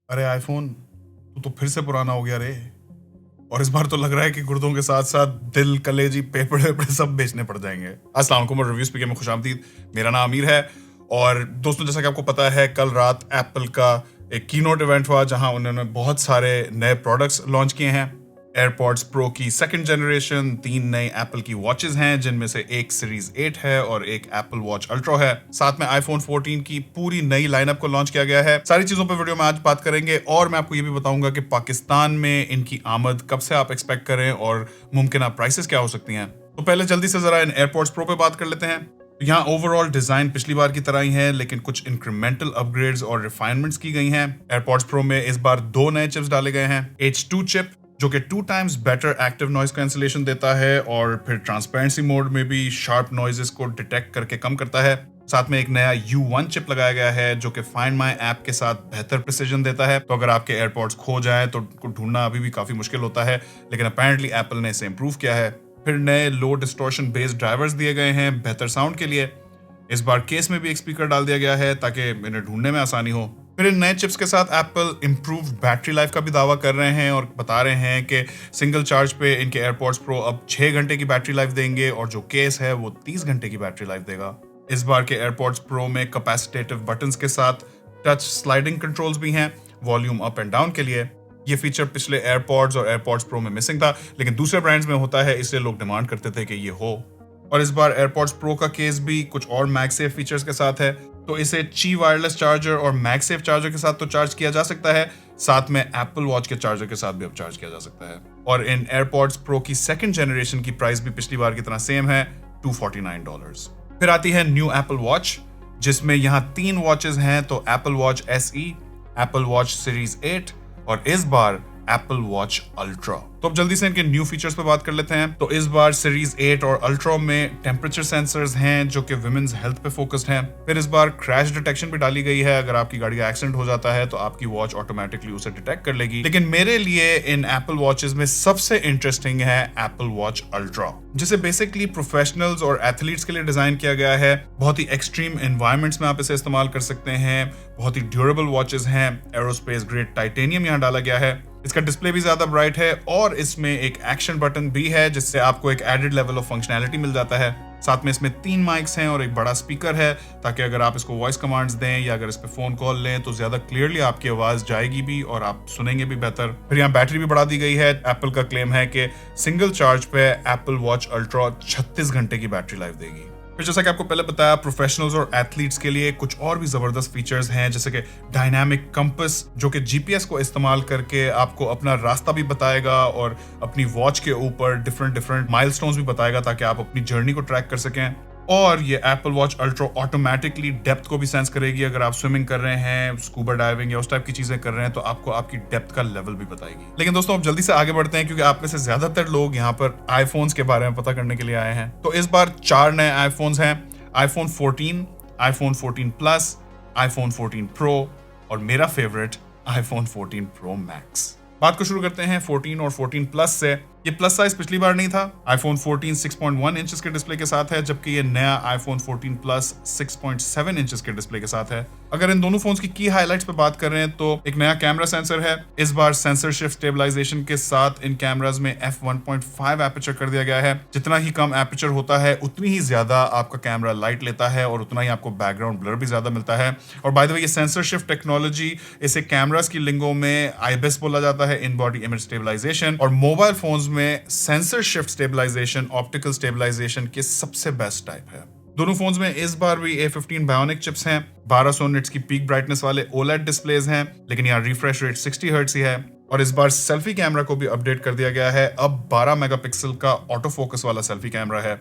अरे आईफोन, तू तो फिर से पुराना हो गया रे। और इस बार तो लग रहा है कि गुर्दों के साथ साथ दिल, कलेजी, पेपर वेपर सब बेचने पड़ जाएंगे। अस्सलाम वालेकुम और रिव्यू स्पीकर में खुशामदीद। मेरा नाम आमिर है। और दोस्तों, जैसा कि आपको पता है, कल रात एप्पल का एक कीनोट इवेंट हुआ जहां उन्होंने बहुत सारे नए प्रोडक्ट्स लॉन्च किए हैं। एयरपॉड्स प्रो की सेकंड जनरेशन, 3 नए एप्पल की वॉचेस हैं जिनमें से एक सीरीज 8 है और एक एप्पल वॉच अल्ट्रा है। साथ में आईफोन 14 की पूरी नई लाइनअप को लॉन्च किया गया है। सारी चीजों पर वीडियो में आज बात करेंगे और मैं आपको ये भी बताऊंगा कि पाकिस्तान में इनकी आमद कब से आप एक्सपेक्ट करें और मुमकिन प्राइसेस क्या हो सकती हैं। तो पहले जल्दी से जरा इन एयरपॉड्स प्रो पे बात कर लेते हैं। यहाँ ओवरऑल डिजाइन पिछली बार की तरह ही है, लेकिन कुछ इंक्रीमेंटल अपग्रेड्स और रिफाइनमेंट्स की गई हैं। एयरपॉड्स प्रो में इस बार 2 नए चिप्स डाले गए हैं। H2 चिप जो कि 2 times better active noise cancellation देता है और फिर ट्रांसपेरेंसी मोड में भी शार्प नॉइजेस को डिटेक्ट करके कम करता है। साथ में एक नया U1 चिप लगाया गया है जो कि फाइंड माई ऐप के साथ बेहतर प्रिसीजन देता है। तो अगर आपके एयरपॉड्स खो जाए तो ढूंढना अभी भी काफी मुश्किल होता है, लेकिन अपेरेंटली एप्पल ने इसे इंप्रूव किया है। फिर नए लो डिस्टॉर्शन बेस्ड ड्राइवर्स दिए गए हैं बेहतर साउंड के लिए। इस बार केस में भी एक स्पीकर डाल दिया गया है ताकि इन्हें ढूंढने में आसानी हो। फिर इन नए चिप्स के साथ एप्पल इंप्रूव्ड बैटरी लाइफ का भी दावा कर रहे हैं और बता रहे हैं कि सिंगल चार्ज पे इनके एयरपॉड्स प्रो अब 6 घंटे की बैटरी लाइफ देंगे और जो केस है वो 30 घंटे की बैटरी लाइफ देगा। इस बार के एयरपॉड्स प्रो में कैपेसिटेटिव बटन्स के साथ टच स्लाइडिंग कंट्रोल्स भी हैं वॉल्यूम अप एंड डाउन के लिए। ये फीचर पिछले एयरपॉड्स और एयरपॉड्स प्रो में मिसिंग था, लेकिन दूसरे ब्रांड्स में होता है, इसलिए लोग डिमांड करते थे कि ये हो। और इस बार एयरपॉड्स प्रो का केस भी कुछ और मैगसेफ फीचर्स के साथ है, तो इसे ची वायरलेस चार्जर और मैगसेफ चार्जर के साथ तो चार्ज किया जा सकता है, साथ में एप्पल वॉच के चार्जर के साथ भी अब चार्ज किया जा सकता है। और इन एयरपॉड्स प्रो की सेकंड जनरेशन की प्राइस भी पिछली बार की तरह सेम है, $249। फिर आती है न्यू एप्पल वॉच, जिसमें यहाँ 3 वॉचेस हैं, तो Apple watch SE, Apple watch series 8 और इस बार एप्पल वॉच अल्ट्रा। तो अब जल्दी से इनके न्यू फीचर्स पे बात कर लेते हैं। तो इस बार सीरीज 8 और अल्ट्रा में टेम्परेचर सेंसर्स हैं जो कि वुमेन्स हेल्थ पे फोकस्ड हैं। फिर इस बार क्रैश डिटेक्शन भी डाली गई है, अगर आपकी गाड़ी का एक्सीडेंट हो जाता है तो आपकी वॉच ऑटोमेटिकली उसे डिटेक्ट कर लेगी। लेकिन मेरे लिए इन एप्पल वॉचेस में सबसे इंटरेस्टिंग है एप्पल वॉच अल्ट्रा, जिसे बेसिकली प्रोफेशनल्स और एथलीट्स के लिए डिजाइन किया गया है। बहुत ही एक्सट्रीम एनवायरमेंट्स में आप इसे इस्तेमाल कर सकते हैं। बहुत ही ड्यूरेबल वॉचेस हैं, एरोस्पेस ग्रेड टाइटेनियम यहाँ डाला गया है। इसका डिस्प्ले भी ज्यादा ब्राइट है और इसमें एक एक्शन बटन भी है जिससे आपको एक एडेड लेवल ऑफ फंक्शनैलिटी मिल जाता है। साथ में इसमें 3 माइक्स हैं और एक बड़ा स्पीकर है, ताकि अगर आप इसको वॉइस कमांड्स दें या अगर इस पे फोन कॉल लें तो ज्यादा क्लियरली आपकी आवाज जाएगी भी और आप सुनेंगे भी बेहतर। फिर यहाँ बैटरी भी बढ़ा दी गई है। एप्पल का क्लेम है कि सिंगल चार्ज पे एप्पल वॉच अल्ट्रा 36 घंटे की बैटरी लाइफ देगी। फिर जैसा कि आपको पहले बताया, प्रोफेशनल्स और एथलीट्स के लिए कुछ और भी जबरदस्त फीचर्स हैं, जैसे कि डायनामिक कंपास जो कि जीपीएस को इस्तेमाल करके आपको अपना रास्ता भी बताएगा और अपनी वॉच के ऊपर डिफरेंट माइलस्टोन्स भी बताएगा ताकि आप अपनी जर्नी को ट्रैक कर सकें। और ये Apple watch ultra automatically depth को भी सेंस करेगी। अगर आप स्विमिंग कर रहे हैं, स्कूबा डाइविंग या उस टाइप की चीजें कर रहे हैं तो आपको आपकी डेप्थ का लेवल भी बताएगी। लेकिन दोस्तों, अब जल्दी से आगे बढ़ते हैं क्योंकि आप में से ज्यादातर लोग यहाँ पर आईफोन्स के बारे में पता करने के लिए आए हैं। तो इस बार 4 नए आईफोन्स हैं, iPhone 14, iPhone 14 plus, iPhone 14 pro और मेरा फेवरेट आईफोन 14 प्रो मैक्स। बात को शुरू करते हैं 14 और 14 प्लस से। ये प्लस साइज पिछली बार नहीं था। आईफोन 14 6.1 इंचेस के डिस्प्ले के साथ है, जबकि ये नया आईफोन 14 प्लस 6.7 इंचेस के डिस्प्ले के साथ है। अगर इन दोनों फोन्स की हाइलाइट्स पे बात कर रहे हैं तो एक नया कैमरा सेंसर है। इस बार सेंसर शिफ्ट स्टेबलाइजेशन के साथ इन कैमरास में f1.5 एपर्चर कर दिया गया है। जितना ही कम एपर्चर होता है उतनी ही ज्यादा आपका कैमरा लाइट लेता है और उतना ही आपको बैकग्राउंड ब्लर भी ज्यादा मिलता है। और बाय द वे, ये सेंसर शिफ्ट टेक्नोलॉजी, इसे कैमरास की लिंगों में IBIS बोला जाता है, इन बॉडी इमेज स्टेबलाइजेशन, और मोबाइल फोन्स में sensor shift stabilisation optical stabilisation के सबसे बेस्ट टाइप है। दोनों फोन्स में इस बार भी A15 बायोनिक चिप्स हैं। 1200 निट्स की पीक ब्राइटनेस वाले OLED डिस्प्लेज हैं, लेकिन यहाँ रिफ्रेश रेट 60 हर्ट्ज ही है। और इस बार सेल्फी कैमरा को भी अपडेट कर दिया गया है। अब 12 मेगापिक्सल का ऑटो फोकस वाला सेल्फी कैमरा है।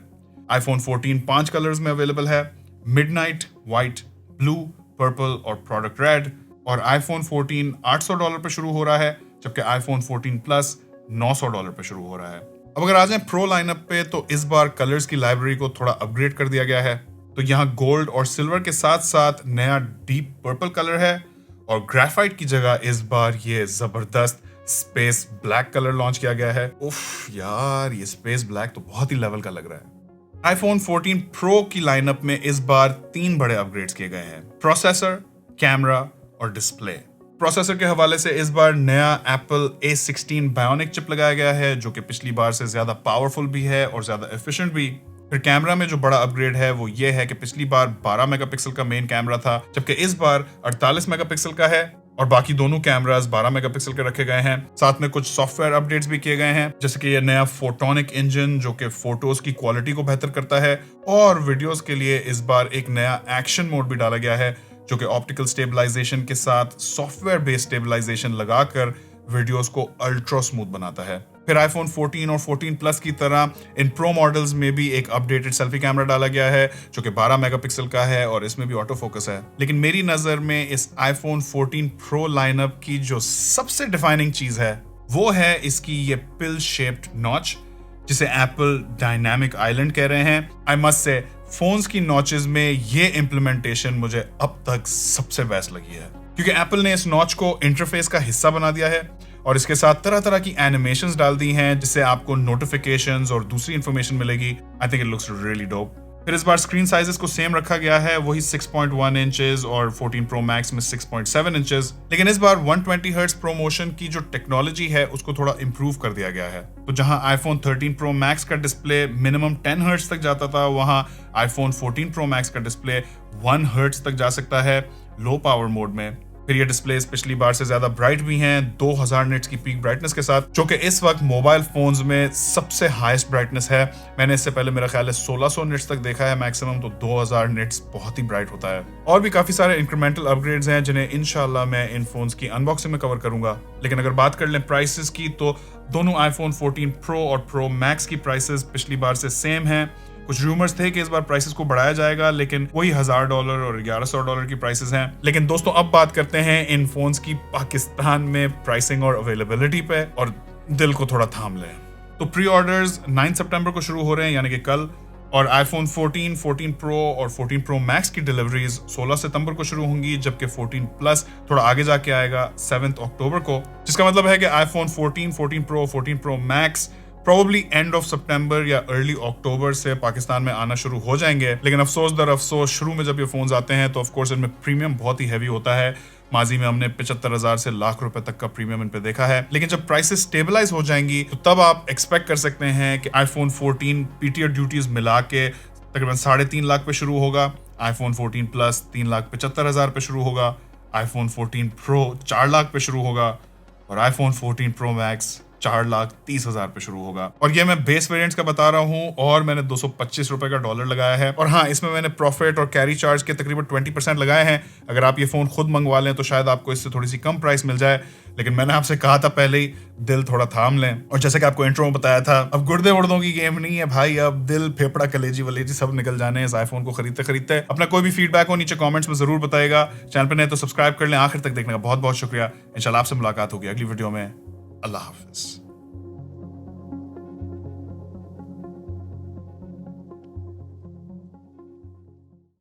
आईफोन 14 5 कलर्स में अवेलेबल है, मिडनाइट, व्हाइट, ब्लू, पर्पल और प्रोडक्ट रेड। और आईफोन 14 $800 पे शुरू हो रहा है, जबकि आईफोन 14 प्लस $900 पे शुरू हो रहा है। अब अगर आ जाए प्रो लाइनअप पे, तो इस बार कलर्स की लाइब्रेरी को थोड़ा अपग्रेड कर दिया गया है। तो यहाँ गोल्ड और सिल्वर के साथ साथ नया डीप पर्पल कलर है और ग्रेफाइट की जगह इस बार ये जबरदस्त स्पेस ब्लैक कलर लॉन्च किया गया है। उफ यार, ये स्पेस ब्लैक तो बहुत ही लेवल का लग रहा है। आईफोन 14 प्रो की लाइनअप में इस बार 3 बड़े अपग्रेड्स किए गए हैं, प्रोसेसर, कैमरा और डिस्प्ले। प्रोसेसर के हवाले से इस बार नया Apple A16 Bionic चिप लगाया गया है जो कि पिछली बार से ज्यादा पावरफुल भी है और ज्यादा एफिशिएंट भी। फिर कैमरा में जो बड़ा अपग्रेड है वो ये है कि पिछली बार 12 मेगापिक्सल का मेन कैमरा था, जबकि इस बार 48 मेगापिक्सल का है और बाकी दोनों कैमरास 12 मेगापिक्सल के रखे गए हैं। साथ में कुछ सॉफ्टवेयर अपडेट्स भी किए गए हैं, जैसे कि ये नया फोटोनिक इंजन जो कि फोटोज की क्वालिटी को बेहतर करता है, और वीडियोस के लिए इस बार एक नया एक्शन मोड भी डाला गया है जो कि ऑप्टिकल स्टेबलाइजेशन के साथ सॉफ्टवेयर बेस्ड स्टेबलाइजेशन लगाकर वीडियोस को अल्ट्रा स्मूथ बनाता है। फिर आईफोन 14 और 14 प्लस की तरह इन प्रो मॉडल्स में भी एक अपडेटेड सेल्फी कैमरा डाला गया है जो कि 12 मेगापिक्सल का है और इसमें भी ऑटो फोकस है। लेकिन मेरी नजर में इस आईफोन 14 प्रो लाइनअप की जो सबसे डिफाइनिंग चीज है वो है इसकी ये पिल शेप्ड नॉच, जिसे एप्पल डायनामिक आइलैंड कह रहे हैं। आई मस्ट से फोन्स की नॉचेस में ये इम्प्लीमेंटेशन मुझे अब तक सबसे बेस्ट लगी है, क्योंकि एप्पल ने इस नॉच को इंटरफेस का हिस्सा बना दिया है और इसके साथ तरह तरह की एनिमेशंस डाल दी हैं जिससे आपको नोटिफिकेशंस और दूसरी इंफॉर्मेशन मिलेगी। I think it looks really dope. फिर इस बार स्क्रीन साइजेस को सेम रखा गया है, वही 6.1 इंचेस और 14 प्रो मैक्स में 6.7 इंचेस, लेकिन इस बार 120 हर्ट्ज प्रोमोशन की जो टेक्नोलॉजी है उसको थोड़ा इंप्रूव कर दिया गया है। तो जहां आईफोन 13 प्रो मैक्स का डिस्प्ले मिनिमम 10 हर्ट्ज तक जाता था, वहां आईफोन 14 प्रो मैक्स का डिस्प्ले 1 हर्ट्ज तक जा सकता है लो पावर मोड में। फिर ये डिस्प्लेस पिछली बार से ज्यादा ब्राइट भी हैं, 2000 निट्स की पीक ब्राइटनेस के साथ, जो कि इस वक्त मोबाइल फोन्स में सबसे हाईएस्ट ब्राइटनेस है। मैंने इससे पहले मेरा ख्याल है 1600 निट्स तक देखा है मैक्सिमम, तो 2000 निट्स बहुत ही ब्राइट होता है। और भी काफी सारे इंक्रीमेंटल अपग्रेड्स हैं जिन्हें इंशाल्लाह मैं इन फोन्स की अनबॉक्सिंग में कवर करूंगा। लेकिन अगर बात कर लें प्राइसेस की, तो दोनों आईफोन 14 प्रो और प्रो मैक्स की प्राइसेस पिछली बार से सेम हैं। कुछ रूमर्स थे कि इस बार प्राइसेस को बढ़ाया जाएगा, लेकिन वही $1000 और $1100 की प्राइसेस हैं। लेकिन दोस्तों अब बात करते हैं इन फोन्स की पाकिस्तान में प्राइसिंग और अवेलेबिलिटी पे, और दिल को थोड़ा थाम लें। तो प्री ऑर्डर्स 9 सितंबर को शुरू हो रहे हैं, यानी कि कल, और आईफोन 14, 14 प्रो और 14 प्रो मैक्स की डिलीवरीज 16 सितंबर को शुरू होंगी, जबकि 14 प्लस थोड़ा आगे जाके आएगा 7 अक्टूबर को, जिसका मतलब है कि iPhone 14, 14 pro, 14 pro max probably end of सितंबर या अर्ली अक्टूबर से पाकिस्तान में आना शुरू हो जाएंगे। लेकिन अफसोस दर अफसोस शुरू में जब ये फोन्स आते हैं तो ऑफकोर्स इनमें प्रीमियम बहुत ही हैवी होता है। माजी में हमने 75,000 से लाख रुपए तक का प्रीमियम इन पे देखा है। लेकिन जब प्राइसेस स्टेबलाइज हो जाएंगी तो तब आप एक्सपेक्ट कर सकते हैं कि आईफोन 14 पीटीओ ड्यूटीज मिला के तकरीबन 3.5 लाख पे शुरू होगा, आईफोन 14 प्लस 3,75,000 पे शुरू होगा, आईफोन 14 प्रो 4 लाख पे शुरू होगा और आईफोन 14 प्रो मैक्स 4,30,000 पे शुरू होगा। और ये मैं बेस वेरिएंट्स का बता रहा हूँ, और मैंने 225 रुपए का डॉलर लगाया है। और हाँ, इसमें मैंने प्रॉफिट और कैरी चार्ज के तकरीबन 20% लगाए हैं। अगर आप ये फोन खुद मंगवा लें तो शायद आपको इससे थोड़ी सी कम प्राइस मिल जाए, लेकिन मैंने आपसे कहा था पहले ही, दिल थोड़ा थाम लें। और जैसे कि आपको इंट्रो में बताया था, अब गुर्दे उर्दों की गेम नहीं है भाई, अब दिल, फेफड़ा, कलेजी वलेजी सब निकल जाने हैं इस आईफोन को खरीदते खरीदते। अपना कोई भी फीडबैक हो नीचे कमेंट्स में जरूर बताइएगा। चैनल पर नए तो सब्सक्राइब कर लें। आखिर तक देखने का बहुत बहुत शुक्रिया। इंशाल्लाह आपसे मुलाकात होगी अगली वीडियो में। अल्लाह हाफिज।